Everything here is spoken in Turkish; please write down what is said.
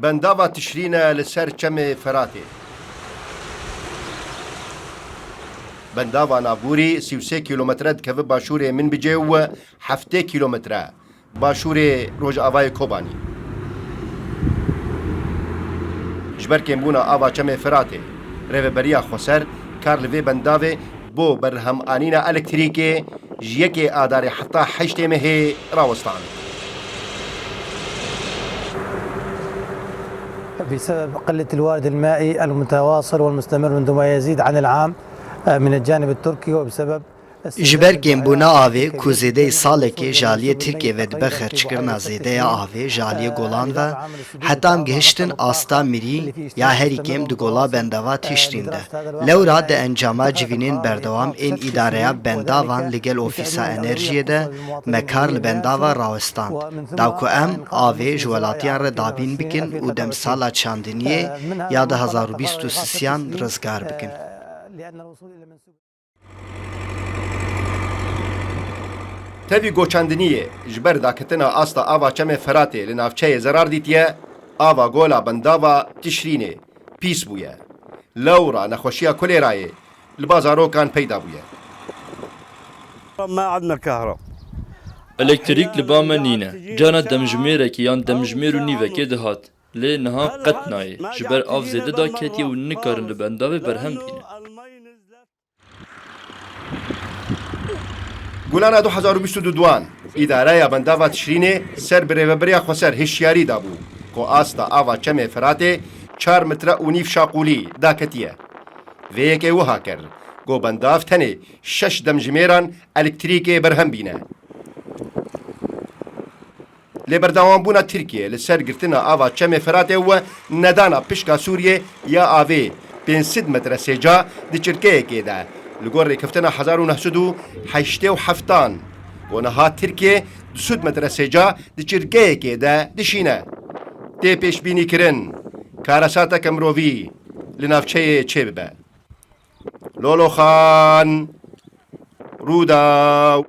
بنداوا تشرینە لەسەر چەمێ فەراتێ. بنداوا نابووری 33 کیلۆمەترە دکەوە باشوورێ من بجێ و 7 کیلۆمەترە باشوورێ ڕۆژئاوای کۆبانی. ji ber kêmbûna ava çemê Firatê, rêveberiya Xweser kar li vê bendavê bo berhemanîna elektrîkê ji yekê adarê heta 8 mehê rawestan. بسبب قلة الوارد المائي المتواصل والمستمر منذ ما يزيد عن العام من الجانب التركي وبسبب ji ber kêmbûna avê ku zêdeyî salekê jaliyê Tirkiye ve dibe xerçkirina zêdeya avê jaliyê Golan ve heta em gihiştin asta mirî ya herî kêm di gola bendava Tişrîn de. Lewra de encama civînên berdewam ên îdareya bendavan li gel ofîsa enerjiyê de me kar li bendava rawestan. Daw ku em avê ji welatiyan re dabîn bikin û demsala çandiniyê ya 2023yan rizgar bikin. Tevî goçandiniyê ji ber daketina asta ava çemê Firatê li navçeyê zerar dîtiye, ava gola bendava Tişrînê pîs bûye. Lewra nexweşiya kolêrayê li bazarokan peyda bûye. ما عندنا كهرباء. Elektrik li ba me nîne. Cana demjimêrekî yan demjimêr û nîvekê dihat. Lê niha qet nayê. Ji ber av zêde da ketiye û nikarin li bendavê berhem bîne. Gulana 2022 îdareya bendava Tişrînê ser bi rêveberiya Xweser hişyarî dabû ku asta ava çemê Firatê 4 metre û nîv şaqûlî daketiye. Vê yekê wiha kir got bendav tenê 6 demjimêran elektrîkê berhem bîne. Lê berdewambûna Tirkiye li ser girtina ava çemê Firatê we nedana pişka Sûriyê ya avê 500 metre sêca di çirkeyekê de li gor rêkeftina 1987 û niha Tirkiye 200 metre sêca di çirkeyekê de dişîne. Tê pêşbînîkirin karasatek mirovî li navçeyê çê bibe. Loloxan Rûdaw.